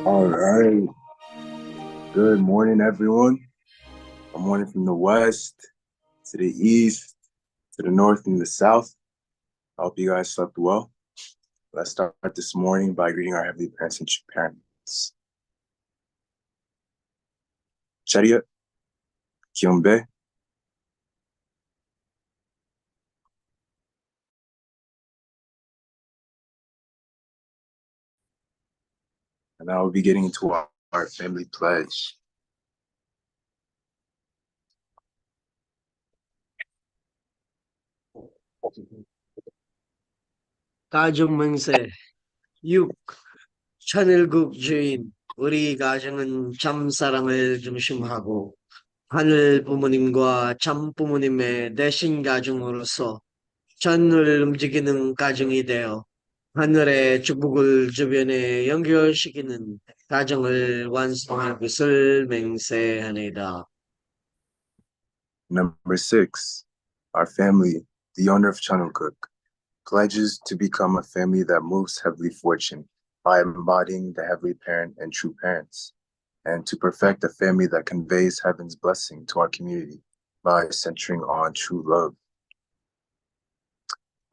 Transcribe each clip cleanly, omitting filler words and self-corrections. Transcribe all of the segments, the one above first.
All right. Good morning, everyone. Good morning from the west to the east to the north and the south. I hope you guys slept well. Let's start this morning by greeting our heavenly parents and true parents. Sharia, Kiombe. And now we'll be getting into our family pledge. 가정맹세 6. 천일국 주인 우리 가정은 참 사랑을 중심하고 하늘 부모님과 참 부모님의 대신 가정으로서 전을 움직이는 가정이 되어 하늘의 축복을 주변에 연결시키는 가정을 완성할 것을 맹세하니다. Number 6, our family, the owner of Chanukuk, pledges to become a family that moves heavenly fortune by embodying the heavenly parent and true parents, and to perfect a family that conveys heaven's blessing to our community by centering on true love.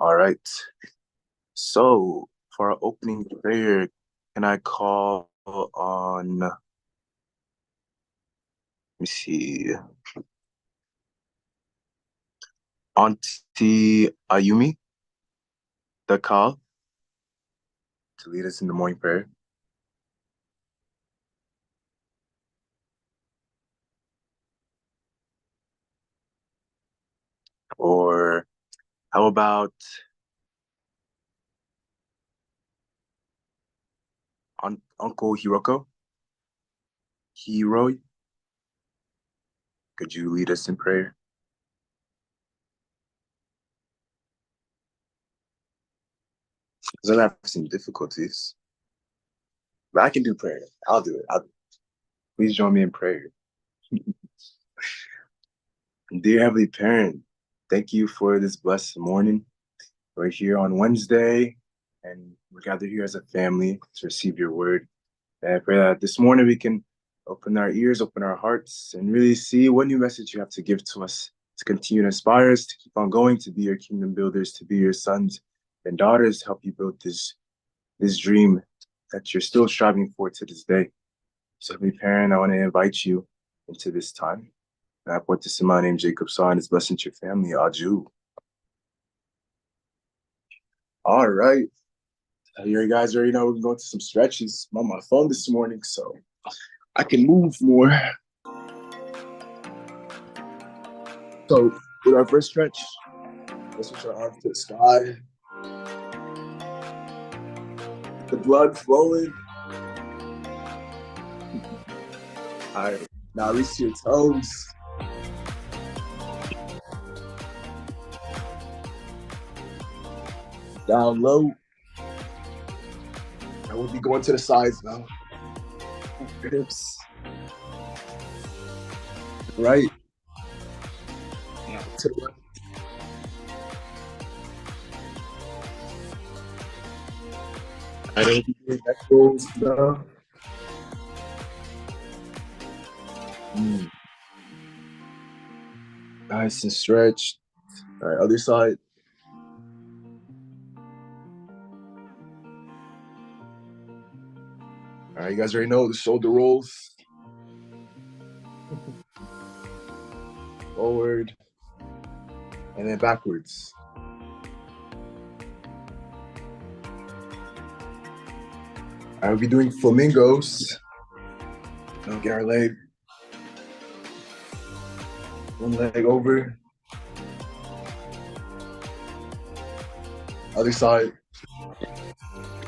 All right. So for our opening prayer, can I call on, let me see, Auntie Ayumi, the call to lead us in the morning prayer? Or how about Uncle Hiroko? Hiro, could you lead us in prayer? Because I'm having some difficulties. But I can do prayer. I'll do it. Please join me in prayer. Dear Heavenly Parent, thank you for this blessed morning. We're here on Wednesday, and we're gathered here as a family to receive your word. And I pray that this morning we can open our ears, open our hearts, and really see what new message you have to give to us to continue to inspire us, to keep on going, to be your kingdom builders, to be your sons and daughters, help you build this dream that you're still striving for to this day. So, Heavenly Parent, I want to invite you into this time. And I put this in my name, Jacob Saw, and his blessing to your family, Aju. All right. You guys already know we're going to some stretches. I'm on my phone this morning, so I can move more. So, with our first stretch, let's switch our arms to the sky. The blood flowing. All right. Now reach your toes. Down low. And we'll be going to the sides now. Hips. Right. Now to the left. I don't think that goes now. Nice and stretched. All right, other side. All right, you guys already know the shoulder rolls. Forward. And then backwards. All right, we'll be doing flamingos. Now get our leg. One leg over. Other side.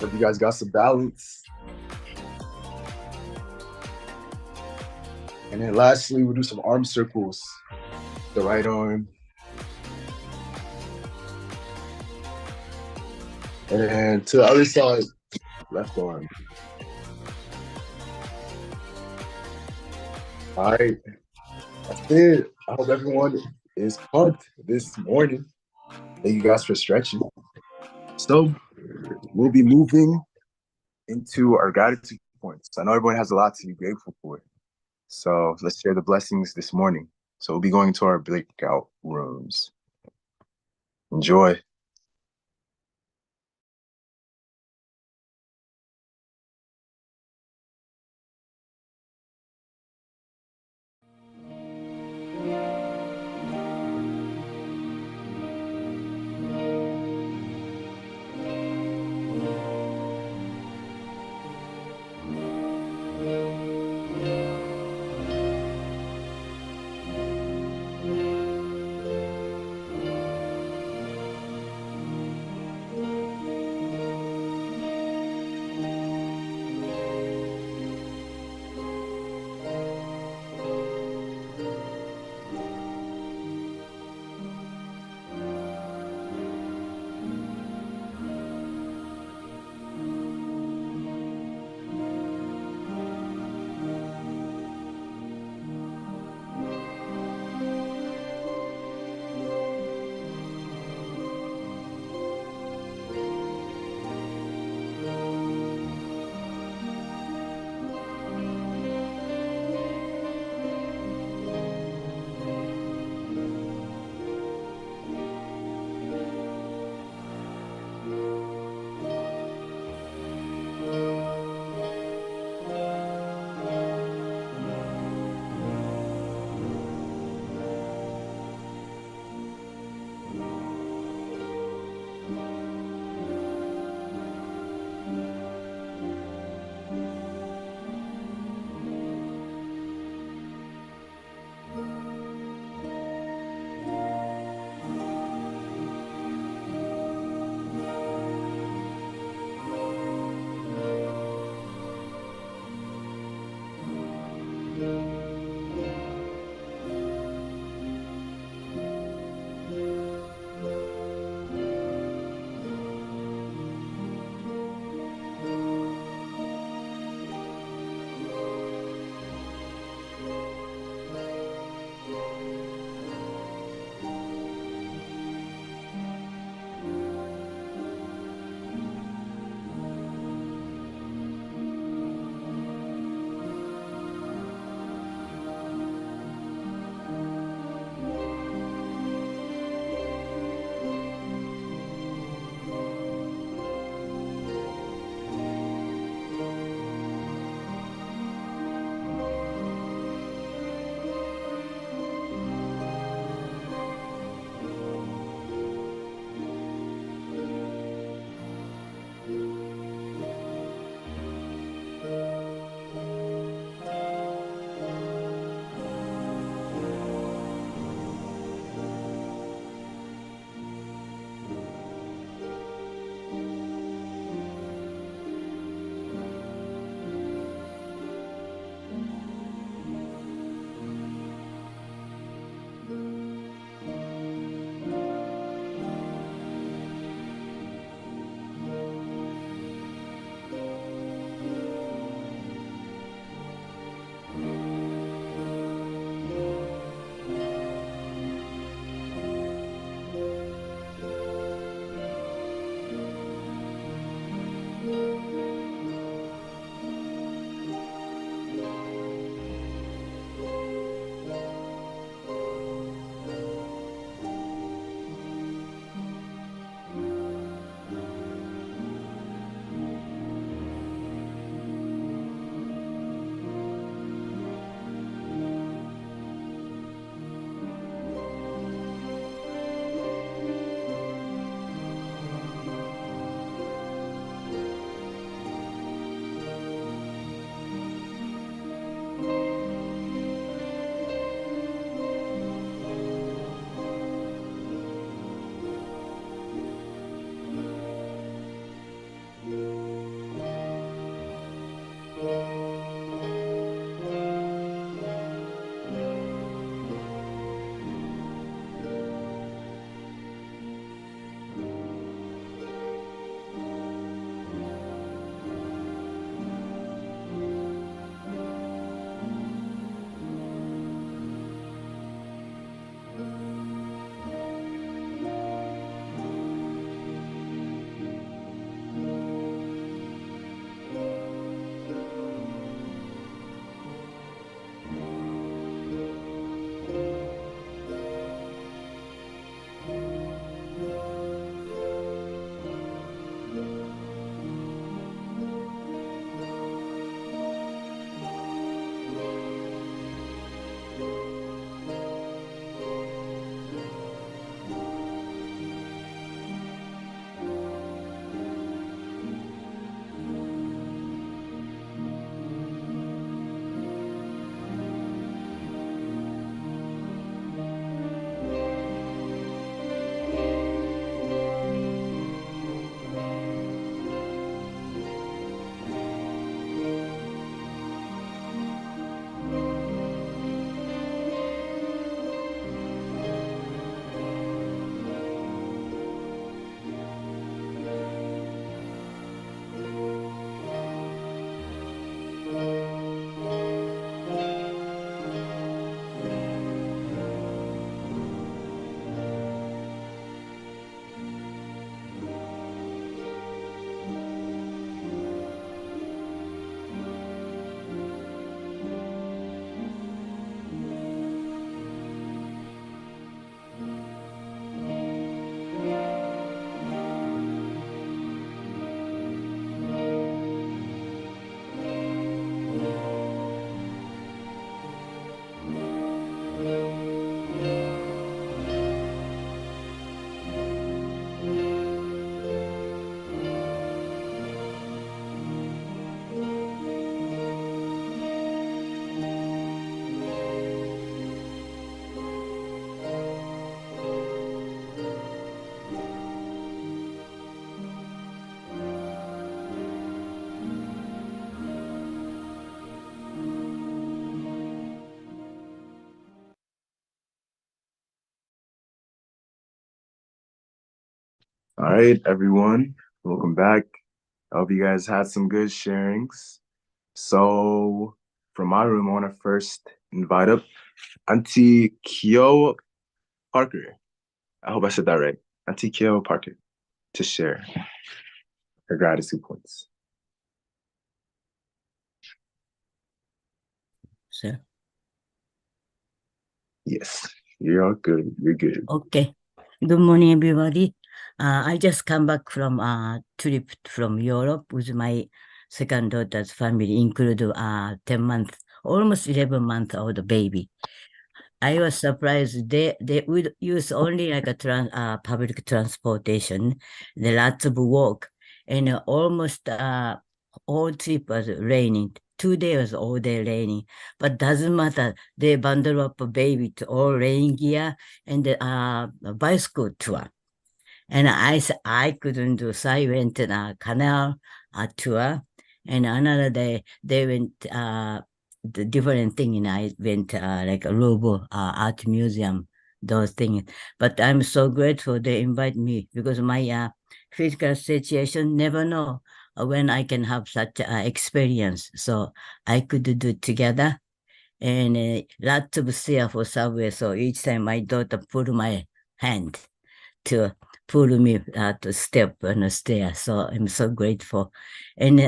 Hope you guys got some balance. And then lastly, we'll do some arm circles. The right arm. And then to the other side, left arm. All right. That's it. I hope everyone is pumped this morning. Thank you guys for stretching. So we'll be moving into our gratitude points. I know everyone has a lot to be grateful for. So let's share the blessings this morning. So we'll be going to our breakout rooms. Enjoy. All right, everyone, welcome back. I hope you guys had some good sharings. So, from my room, I want to first invite up Auntie Kyo Parker. I hope I said that right. Auntie Kyo Parker to share her gratitude points. So, Yes, you're all good. You're good. okay. Good morning, everybody. I just come back from a trip from Europe with my second daughter's family, include 10 months, almost 11 months old baby. I was surprised they would use only like a public transportation, the lots of walk, and almost all trip was raining. 2 days was all day raining, but doesn't matter. They bundle up a baby to all rain gear and a bicycle tour. And I couldn't do, so I went to a canal tour. And another day they went the different thing, and I went like a Robo art museum, those things. But I'm so grateful they invite me because my physical situation never know when I can have such experience. So I could do it together. And lots of stairs for subway. So each time my daughter put my hand to pull me to step on the stair. So I'm so grateful. And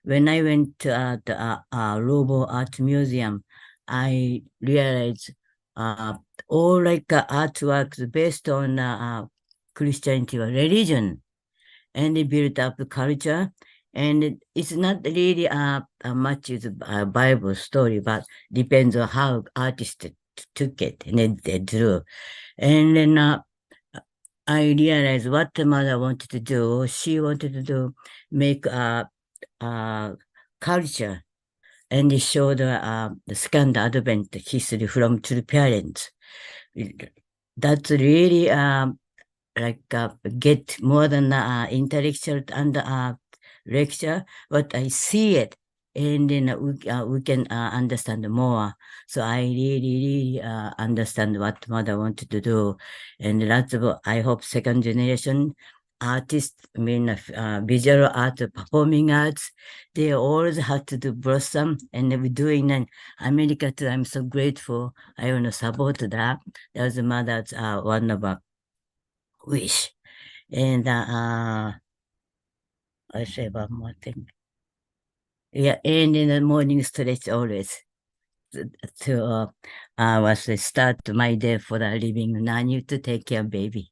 when I went to the Robo Art Museum, I realized all like artworks based on Christianity or religion, and they built up the culture. And it's not really much is a Bible story, but depends on how artists took it and then they drew. And then I realized what the mother wanted to do. She wanted to do make culture and show the second advent history from to the parents. That's really like get more than intellectual and lecture, but I see it, and then we can understand more. So I really understand what mother wanted to do, and that's what I hope second generation artists, I mean visual art, performing arts, they always have to do blossom, and we're doing in America too. I'm so grateful. I want to support that. That was mother's one of our wish. And I say one more thing. Yeah, and in the morning stretch always to was the start my day for the living nanny to take care of baby.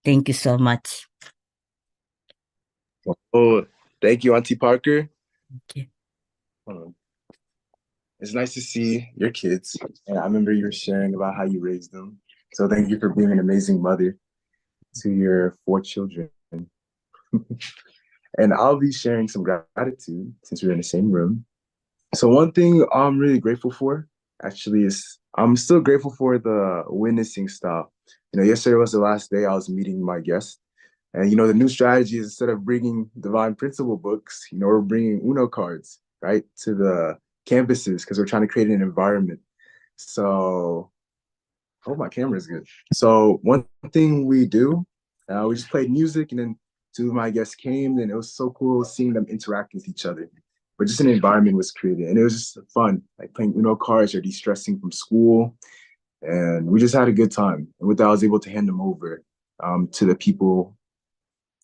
Thank you so much. Oh, thank you, Auntie Parker. Okay. It's nice to see your kids. And I remember you were sharing about how you raised them. So thank you for being an amazing mother to your 4 children. And I'll be sharing some gratitude since we're in the same room. So one thing I'm really grateful for actually is I'm still grateful for the witnessing style. Yesterday was the last day I was meeting my guest. And the new strategy is instead of bringing divine principle books, we're bringing Uno cards, right, to the campuses because we're trying to create an environment. So, oh, my camera is good. So one thing we do, we just played music, and then two of my guests came, and it was so cool seeing them interact with each other. But just an environment was created, and it was just fun, like playing Uno cards or de-stressing from school, and we just had a good time. And with that, I was able to hand them over to the people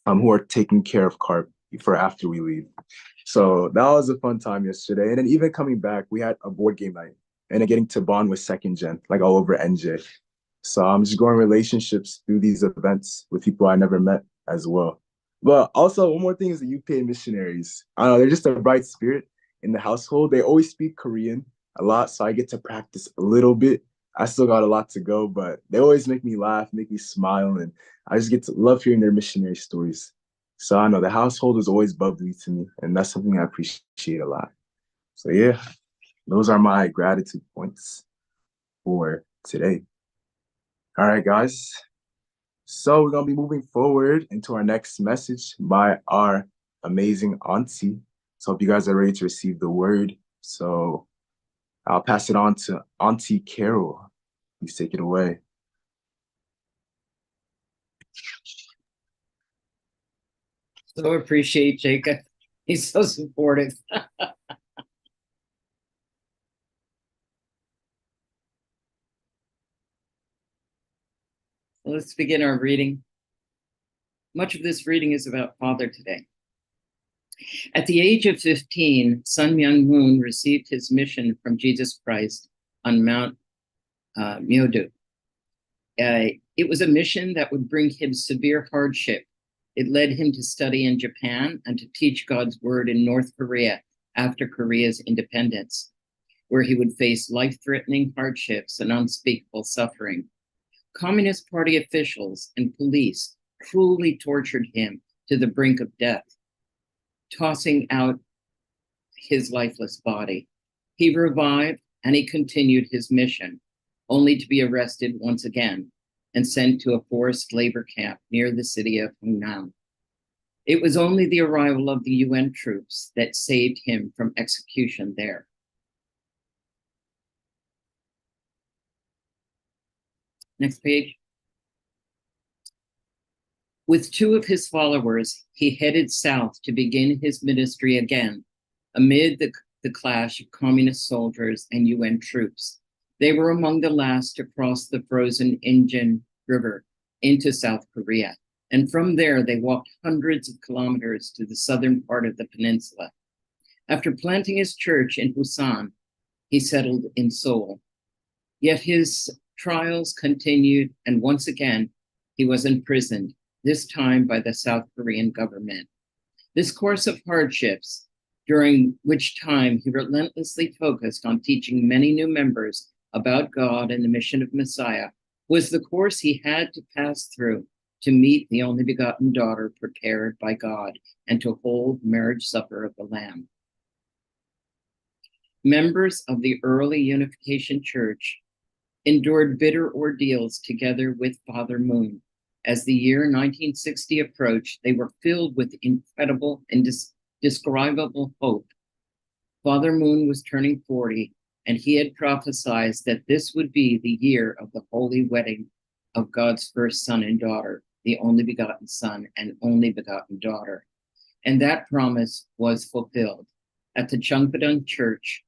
who are taking care of carp for after we leave. So that was a fun time yesterday. And then even coming back, we had a board game night and then getting to bond with second gen, like all over NJ. So I'm just growing relationships through these events with people I never met as well. But also, one more thing is the UPA missionaries. I don't know, they're just a bright spirit in the household. They always speak Korean a lot, so I get to practice a little bit. I still got a lot to go, but they always make me laugh, make me smile, and I just get to love hearing their missionary stories. So I know the household is always bubbly to me, and that's something I appreciate a lot. So yeah, those are my gratitude points for today. All right, guys. So we're gonna be moving forward into our next message by our amazing auntie. So hope you guys are ready to receive the word. So I'll pass it on to Auntie Carol. Please take it away. So appreciate Jacob. He's so supportive. Let's begin our reading. Much of this reading is about Father today. At the age of 15, Sun Myung Moon received his mission from Jesus Christ on Mount Myeodo. It was a mission that would bring him severe hardship. It led him to study in Japan and to teach God's word in North Korea after Korea's independence, where he would face life-threatening hardships and unspeakable suffering. Communist Party officials and police cruelly tortured him to the brink of death, tossing out his lifeless body. He revived and he continued his mission, only to be arrested once again and sent to a forced labor camp near the city of Hunan. It was only the arrival of the UN troops that saved him from execution there. Next page. With two of his followers, he headed south to begin his ministry again, amid the clash of communist soldiers and UN troops. They were among the last to cross the frozen Incheon River into South Korea, and from there they walked hundreds of kilometers to the southern part of the peninsula. After planting his church in Busan, he settled in Seoul. Yet his trials continued, and once again, he was imprisoned, this time by the South Korean government. This course of hardships, during which time he relentlessly focused on teaching many new members about God and the mission of Messiah, was the course he had to pass through to meet the only begotten daughter prepared by God and to hold marriage supper of the Lamb. Members of the early Unification Church endured bitter ordeals together with Father Moon. As the year 1960 approached, they were filled with incredible and indescribable hope. Father Moon was turning 40, and he had prophesied that this would be the year of the holy wedding of God's first son and daughter, the only begotten son and only begotten daughter. And that promise was fulfilled. At the Chungpadong Church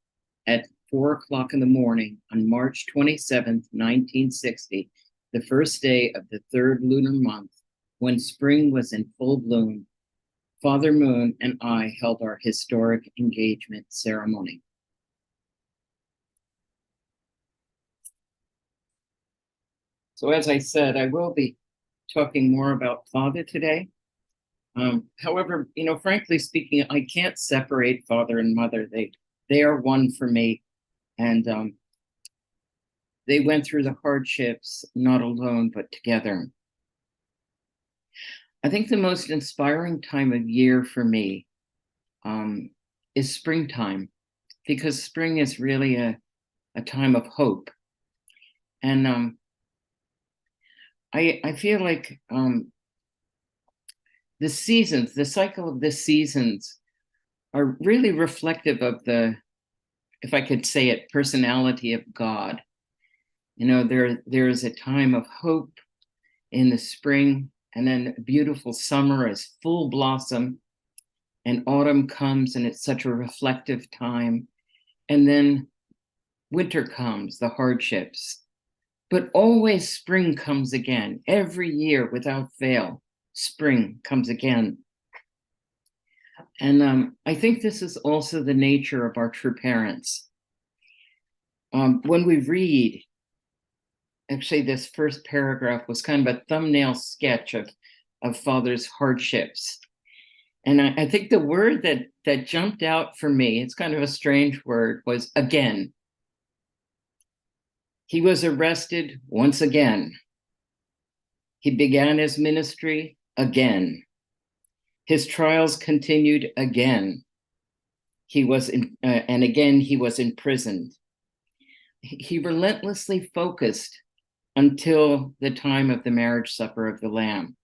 at 4 o'clock in the morning on March 27th, 1960, the first day of the third lunar month, when spring was in full bloom, Father Moon and I held our historic engagement ceremony. So as I said, I will be talking more about Father today. However, frankly speaking, I can't separate Father and Mother. They are one for me. And they went through the hardships, not alone, but together. I think the most inspiring time of year for me is springtime, because spring is really a time of hope. And I feel like the seasons, the cycle of the seasons are really reflective of the, if I could say it, personality of God. There is a time of hope in the spring, and then a beautiful summer is full blossom, and autumn comes and it's such a reflective time. And then winter comes, the hardships. But always spring comes again. Every year without fail, spring comes again. And I think this is also the nature of our true parents. When we read, actually this first paragraph was kind of a thumbnail sketch of Father's hardships. And I think the word that jumped out for me, it's kind of a strange word, was again. He was arrested once again. He began his ministry again. His trials continued again. And again he was imprisoned. He relentlessly focused until the time of the marriage supper of the Lamb.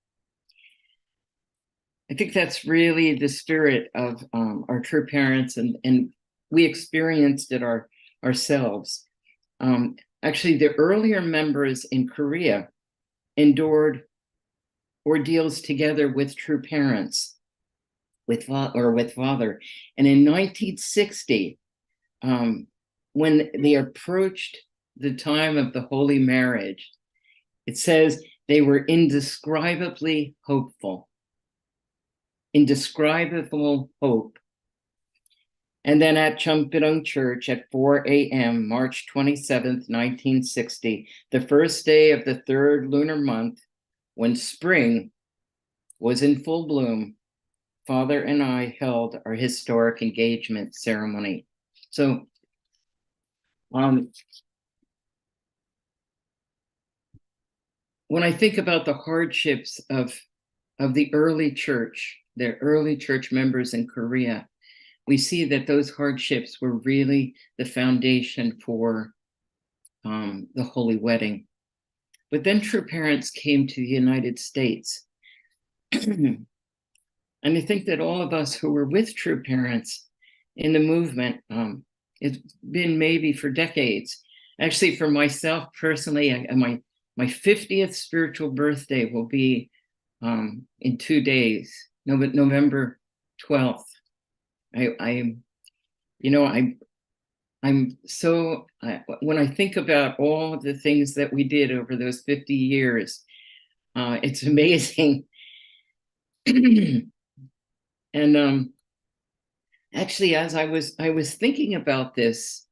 I think that's really the spirit of our true parents, and we experienced it ourselves. Actually, the earlier members in Korea endured ordeals together with true parents. with Father. And in 1960, when they approached the time of the Holy Marriage, it says they were indescribably hopeful. Indescribable hope. And then at Champirong Church at 4 a.m., March 27th, 1960, the first day of the third lunar month, when spring was in full bloom, Father and I held our historic engagement ceremony. So, when I think about the hardships of the early church members in Korea, we see that those hardships were really the foundation for the Holy Wedding. But then True Parents came to the United States. And I think that all of us who were with True Parents in the movement, it's been maybe for decades. Actually, for myself personally, my 50th spiritual birthday will be in 2 days, November 12th. I'm so, when I think about all of the things that we did over those 50 years, it's amazing. And actually, as I was thinking about this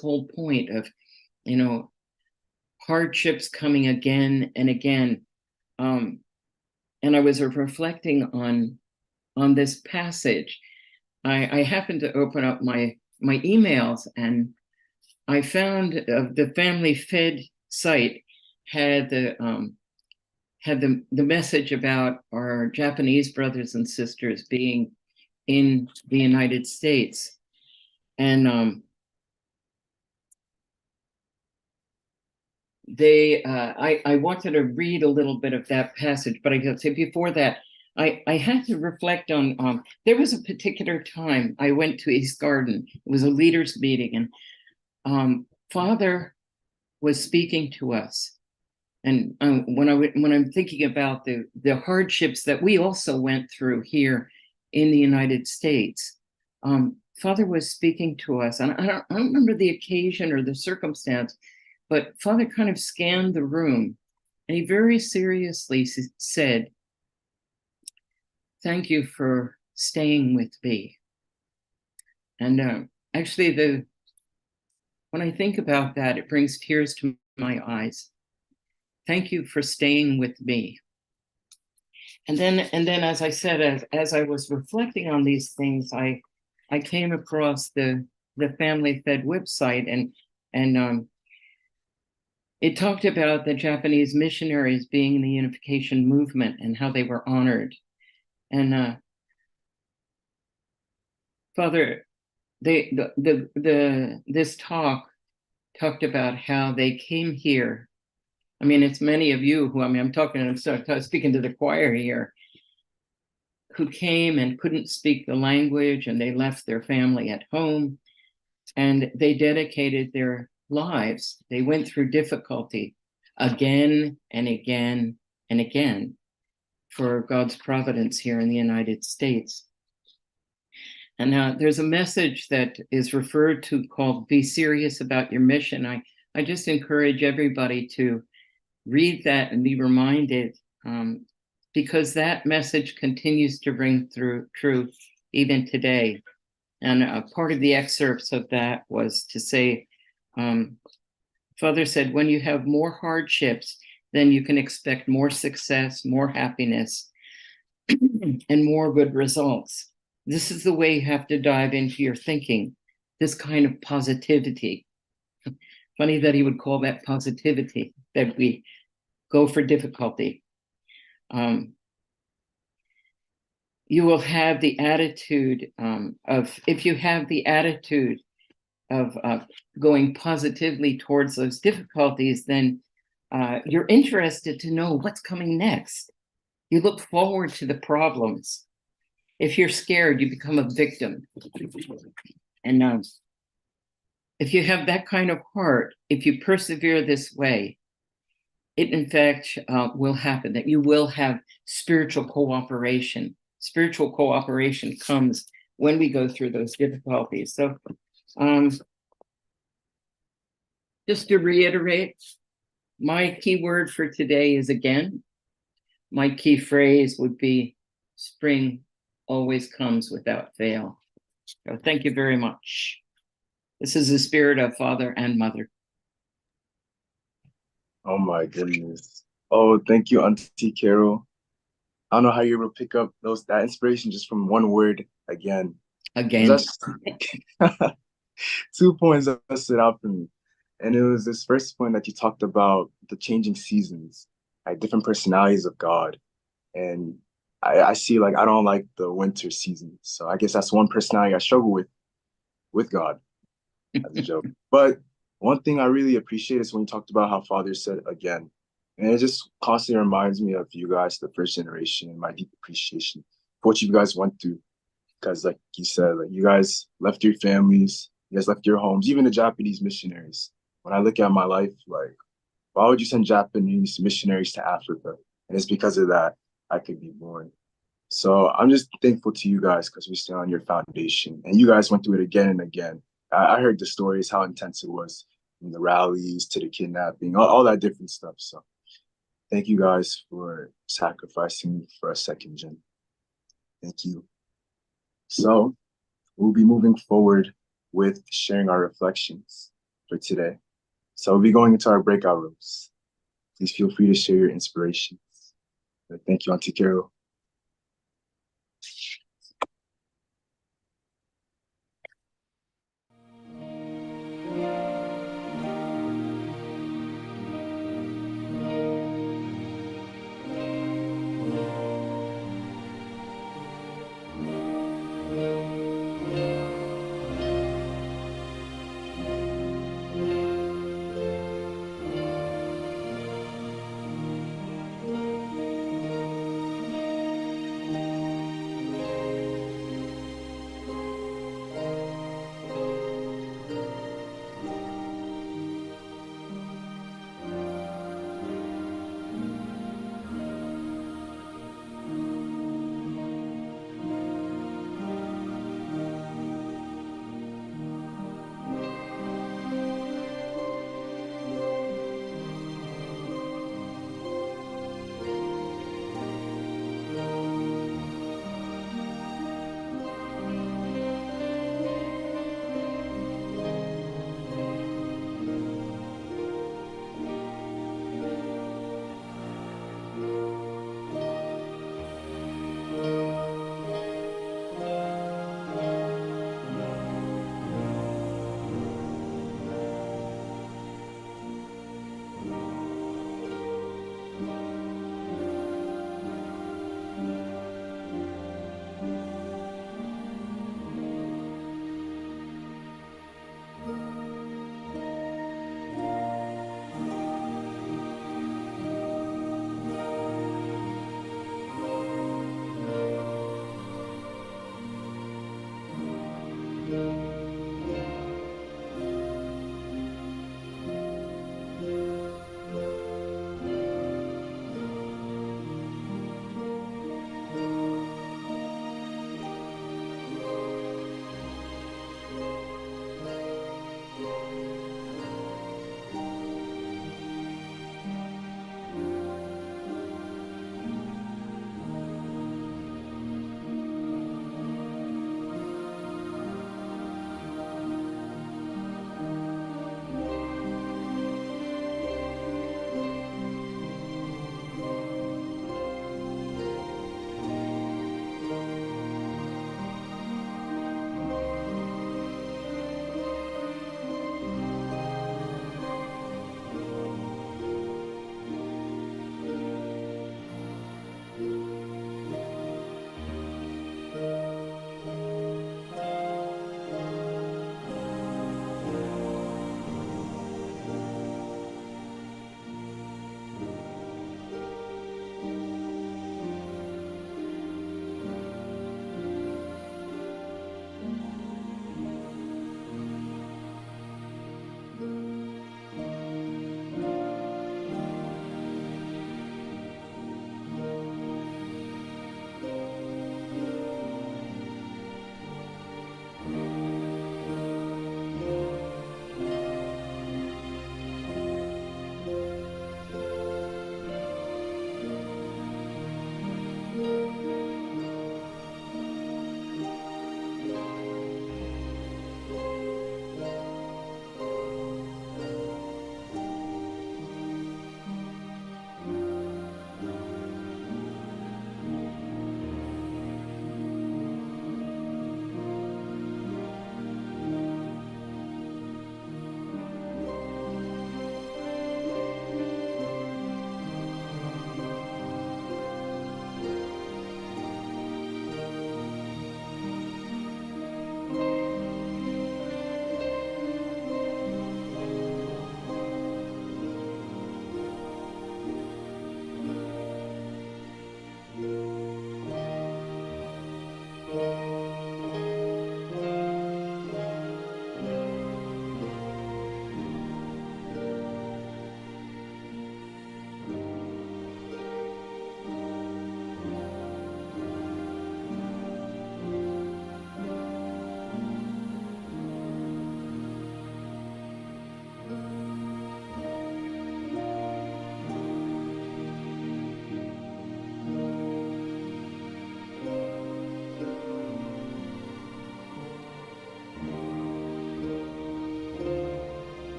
whole point of, hardships coming again and again, and I was reflecting on this passage. I happened to open up my emails, and I found the Family Fed site had the message about our Japanese brothers and sisters being in the United States. And I wanted to read a little bit of that passage, but I gotta say before that, I had to reflect on, there was a particular time I went to East Garden. It was a leaders meeting, and Father was speaking to us. And when I'm thinking about the hardships that we also went through here in the United States, Father was speaking to us. And I don't remember the occasion or the circumstance, but Father kind of scanned the room, and he very seriously said, "Thank you for staying with me." And actually, when I think about that, it brings tears to my eyes. Thank you for staying with me. And then, as I said, as I was reflecting on these things, I came across the Family Fed website, and it talked about the Japanese missionaries being in the unification movement and how they were honored. And Father, this talked about how they came here. I mean, it's many of you who, I'm speaking to the choir here, who came and couldn't speak the language, and they left their family at home, and they dedicated their lives. They went through difficulty again and again and again for God's providence here in the United States. And now there's a message that is referred to called "Be Serious About Your Mission." I just encourage everybody to read that and be reminded, because that message continues to ring through truth even today. And part of the excerpts of that was to say, Father said, when you have more hardships, then you can expect more success, more happiness, and more good results. This is the way you have to dive into your thinking, this kind of positivity. Funny that he would call that positivity, that we go for difficulty. You will have the attitude if you have the attitude of going positively towards those difficulties, then you're interested to know what's coming next. You look forward to the problems. If you're scared, you become a victim. And if you have that kind of heart, if you persevere this way, it in fact will happen, that you will have spiritual cooperation spiritual cooperation comes when we go through those difficulties. So just to reiterate, my key word for today is again. My key phrase would be spring always comes without fail. So thank you very much. This is the spirit of Father and Mother. Oh my goodness. Oh, thank you, Auntie Carol. I don't know how you were able to pick up that inspiration just from one word again. That's 2 points that stood out for me. And it was this first point that you talked about the changing seasons, like different personalities of God. And I see, like, I don't like the winter season. So I guess that's one personality I struggle with God as a joke. But one thing I really appreciate is when you talked about how Father said again. And it just constantly reminds me of you guys, the first generation, and my deep appreciation for what you guys went through. Because like you said, like you guys left your families, you guys left your homes, even the Japanese missionaries. When I look at my life, like, why would you send Japanese missionaries to Africa? And it's because of that I could be born. So I'm just thankful to you guys because we stand on your foundation. And you guys went through it again and again. I heard the stories, how intense it was, from the rallies to the kidnapping, all that different stuff. So thank you guys for sacrificing for a second gen. Thank you. So we'll be moving forward with sharing our reflections for today. So we'll be going into our breakout rooms. Please feel free to share your inspirations. Thank you, Auntie Carol.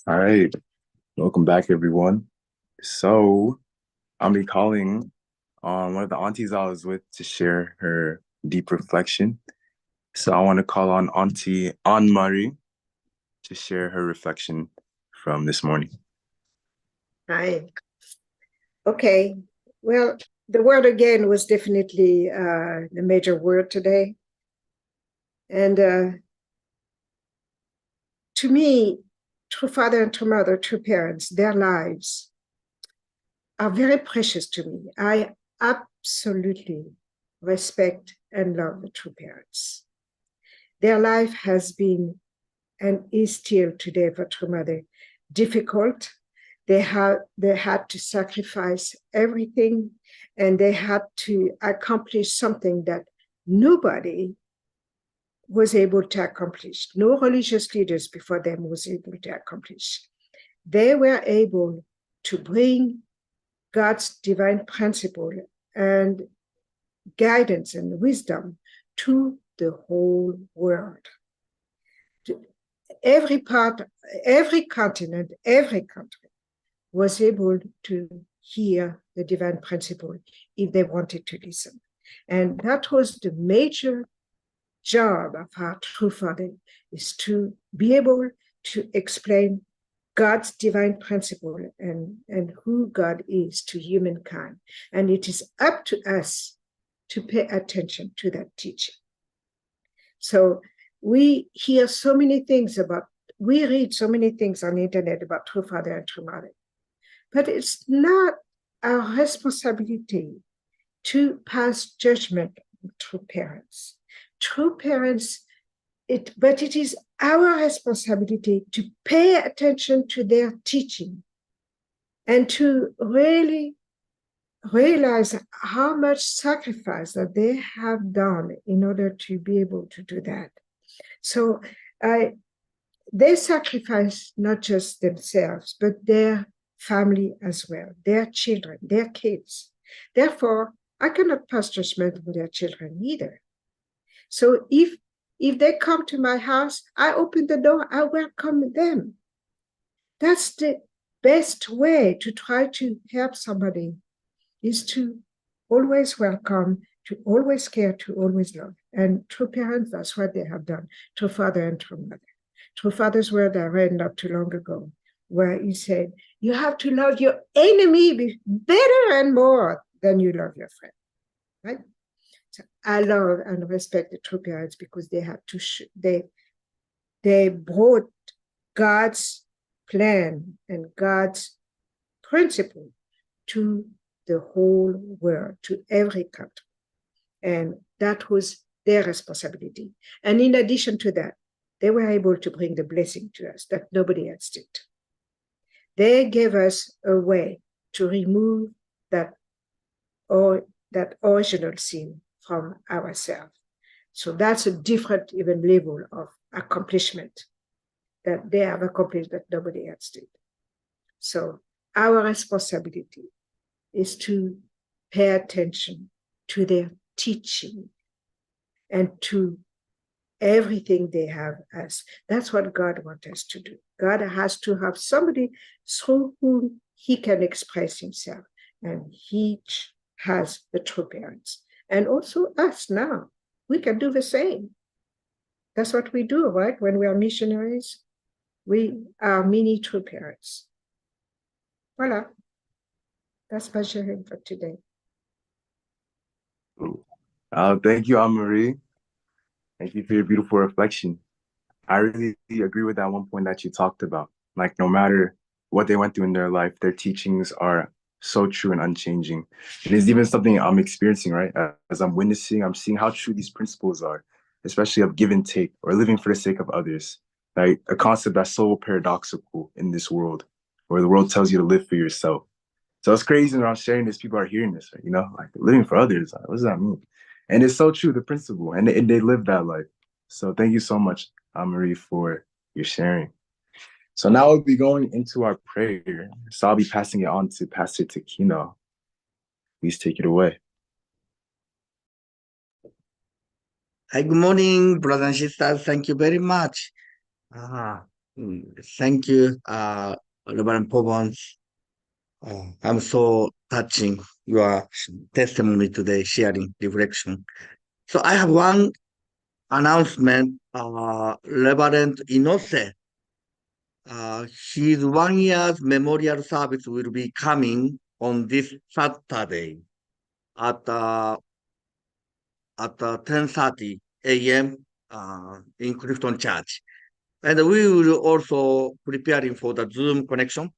All right, welcome back, everyone. So I'll be calling on one of the aunties I was with to share her deep reflection. So I want to call on Auntie Anne-Marie to share her reflection from this morning. Hi. Okay. Well, the word again was definitely the major word today. And to me, true father and true mother, true parents, their lives are very precious to me. I absolutely respect and love the true parents. Their life has been and is still today for true mother difficult. They had to sacrifice everything, and they had to accomplish something that nobody was able to accomplish. No religious leaders before them was able to accomplish. They were able to bring God's divine principle and guidance and wisdom to the whole world. Every part, every continent, every country was able to hear the divine principle if they wanted to listen. And that was the major job of our true father, is to be able to explain God's divine principle and who God is to humankind. And it is up to us to pay attention to that teaching. So we hear so many things we read so many things on the internet about true father and true mother. But it's not our responsibility to pass judgment on true parents. True parents, but it is our responsibility to pay attention to their teaching and to really realize how much sacrifice that they have done in order to be able to do that. So they sacrifice not just themselves, but their family as well, their children, their kids. Therefore, I cannot pass judgment on their children either. So if they come to my house, I open the door, I welcome them. That's the best way to try to help somebody, is to always welcome, to always care, to always love. And true parents, that's what they have done, true father and true mother. True father's word I read not too long ago, where he said, you have to love your enemy better and more than you love your friend, right? So I love and respect the true parents because they have to, they brought God's plan and God's principle to the whole world, to every country. And that was their responsibility. And in addition to that, they were able to bring the blessing to us that nobody else did. They gave us a way to remove that original sin from ourselves. So that's a different even level of accomplishment that they have accomplished that nobody else did. So our responsibility is to pay attention to their teaching and to everything they have us. That's what God wants us to do. God has to have somebody through whom he can express himself. And he has the true parents. And also us now. We can do the same. That's what we do, right? When we are missionaries, we are mini true parents. Voila. That's my sharing for today. Thank you, Anne-Marie. Thank you for your beautiful reflection. I really agree with that one point that you talked about. Like, no matter what they went through in their life, their teachings are so true and unchanging. It is even something I'm experiencing, right? As I'm witnessing, I'm seeing how true these principles are, especially of give and take or living for the sake of others. Right? A concept that's so paradoxical in this world, where the world tells you to live for yourself. So it's crazy when I'm sharing this, people are hearing this, right? You know, like living for others. What does that mean? And it's so true, the principle, and they live that life. So thank you so much, Anne-Marie, for your sharing. So now we'll be going into our prayer. So I'll be passing it on to Pastor Takino. Please take it away. Hi, good morning, brothers and sisters. Thank you very much. Thank you, Reverend Pobon. I'm so touching your testimony today, sharing reflection. So I have one announcement. Reverend Inose, his 1 year's memorial service will be coming on this Saturday at 10:30 a.m. In Clifton Church. And we will also preparing for the Zoom connection.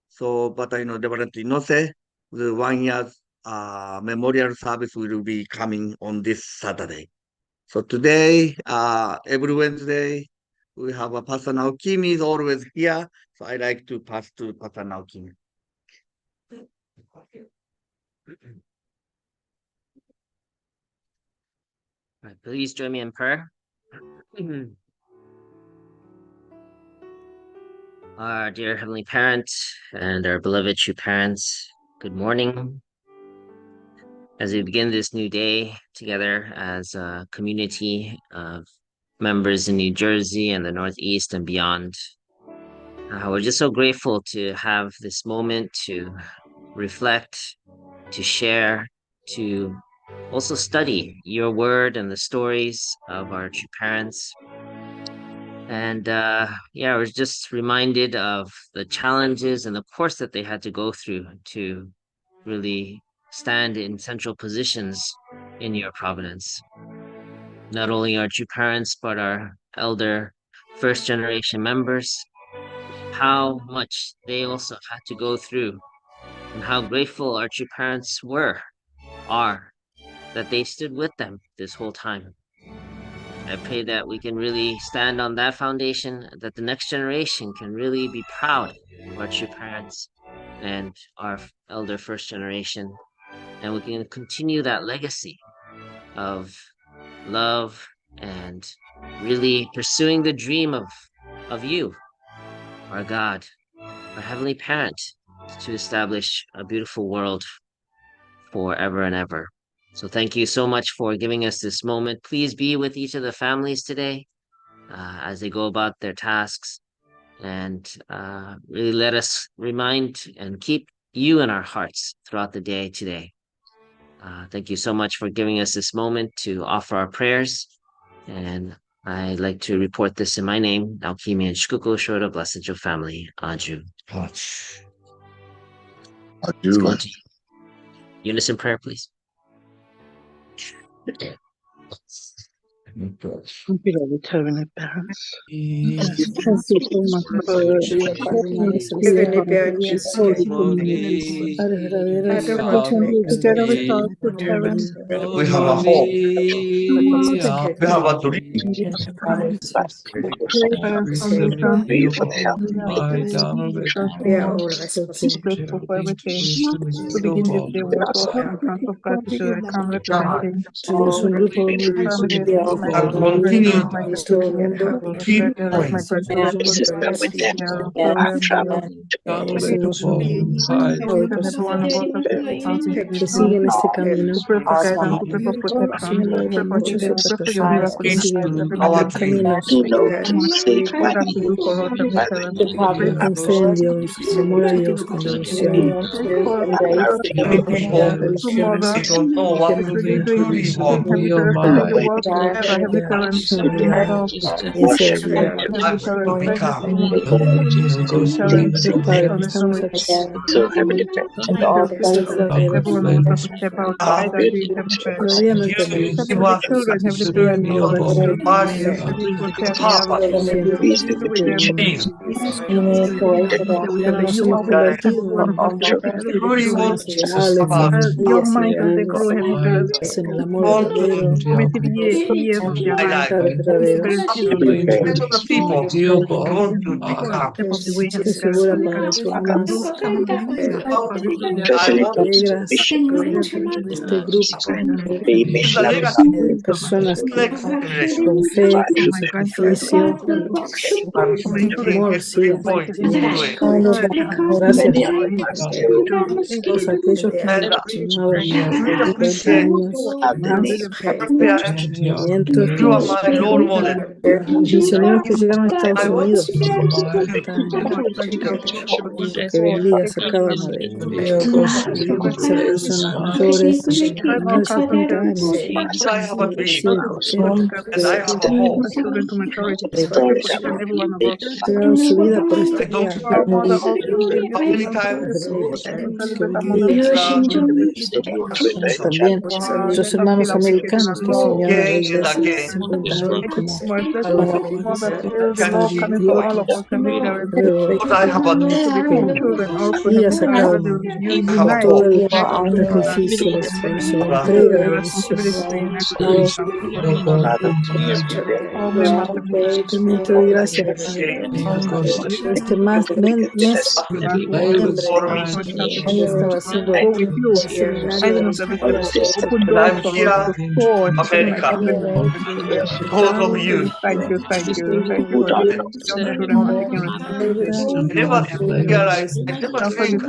So, but I know Reverend Inose, the 1 year's memorial service will be coming on this Saturday. So today, every Wednesday, we have a Pastor Naokimi is always here. So I like to pass to Pastor Naokimi. Right, please join me in prayer. Our dear Heavenly Parent and our beloved true parents, good morning. As we begin this new day together as a community of members in New Jersey and the Northeast and beyond, we're just so grateful to have this moment to reflect, to share, to also study your word and the stories of our true parents. And yeah, I was just reminded of the challenges and the course that they had to go through to really stand in central positions in your providence. Not only our true parents, but our elder first generation members, how much they also had to go through, and how grateful our true parents are, that they stood with them this whole time. I pray that we can really stand on that foundation, that the next generation can really be proud of our true parents and our elder first generation, and we can continue that legacy of love and really pursuing the dream of you, our God, our Heavenly Parent, to establish a beautiful world forever and ever. So thank you so much for giving us this moment. Please be with each of the families today as they go about their tasks, and really let us remind and keep you in our hearts throughout the day today. Thank you so much for giving us this moment to offer our prayers. And I'd like to report this in my name, Naokimi and Shikuko Shora Blessed Joe Family, Aju. Let's go into unison prayer, please. Beloved Heavenly Parents, Heavenly Parent, Jesus Christ, Father ultimate, together with our good parents, We have a hope. We have a dream. Jesus Christ, pray for our salvation, we are all responsible. grateful for everything. To begin this day, we are also in front of God to do a calm representing families, my Continue my children, keep praying. my grandchildren, everyone about us Que siguen este camino. we pray for guidance, we pray for protection, we pray for healing, we pray for your miraculous Caminos, that you do for us, Heavenly Parents. Con fe en Dios, con amor a Dios, con devoción. Many people Mother, don't know what to believe on. Heavenly Parents, your work forever, Heavenly Parents, in love, Heavenly Parents, Padre, estamos aquí. everyone wants us to step outside that we Heavenly Parents. Todavía no entendemos. The children, Heavenly Parents, Guíanos, Padre. we protect with them. Because you are with your mind as they grow, Heavenly Parents. En el amor verdadero. Years of their life. Estoy segura, Padre, que amas. Alegras este grupo de personas que con fe, con sacrificio, con amor siguen. Gracias por todos aquellos que han continuado por 50 años, más, Esto es You como are my role model. misioneros que llegaron a Estados I want Unidos to por 30 años. Que bendigas a cada uno de ellos. Ser personas mayores, menores de 50 años, as I have a dream, reciben consejos, and I have a hope. entregaron su vida por esta I don't guía. care how many times Que bendiga también nuestros hermanos americanos que se unieron a la again and iglesia again. 50 años como Can Luego, Lord, I have a dream. días a cada uno I have a todo hope. el sacrificio, el esfuerzo, la entrega de la misión. También te doy gracias por este mes de noviembre. Ella estaba haciendo un seminario de misiones. And I'm here, America, because of you. I never realized, I never think I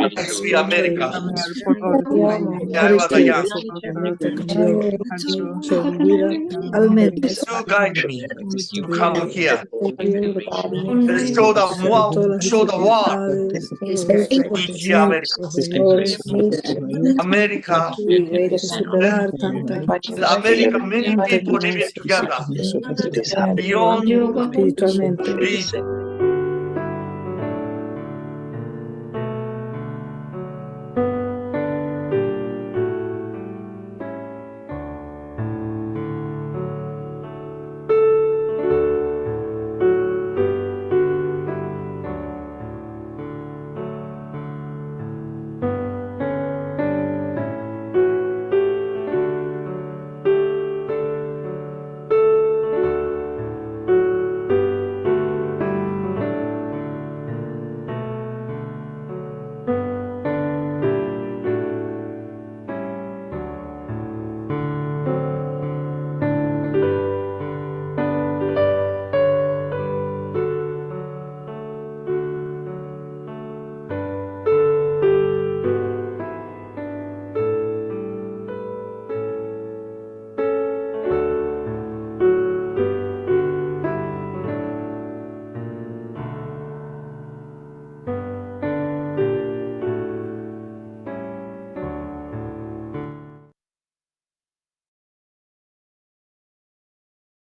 could be America when I was young. América cambió sobre mi vida al menos. You guide me to come here and Todas las show the world dificultades, todos we see America. los errores America, que superar in America, many people living together beyond espiritualmente. reason.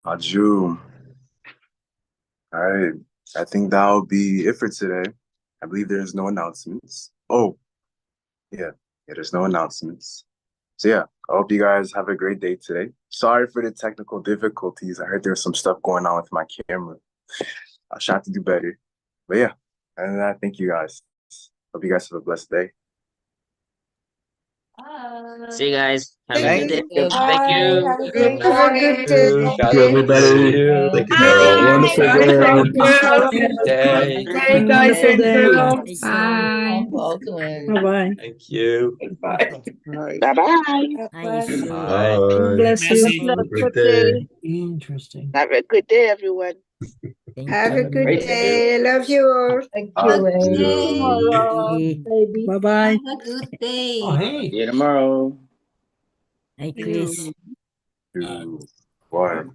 Aju. All right. I think that'll be it for today. I believe there's no announcements. Oh, yeah. There's no announcements. So yeah, I hope you guys have a great day today. Sorry for the technical difficulties. I heard there was some stuff going on with my camera. I'll try to do better. But yeah, and I thank you guys. Hope you guys have a blessed day. See you guys. Have a Thank good day. you. Thank you. Have a good day. Thank you, everybody. Thank you, Daryl. Wonderful day. Hey guys and girls. Bye. Bye-bye. Thank you. Bye. Bye. Bye. Bless you. Have a great day. Interesting. Have a good day, everyone. Have a good day. Love you all. Thank you. Bye-bye. Have a good day. See you tomorrow. Hi, Chris. 2, 1.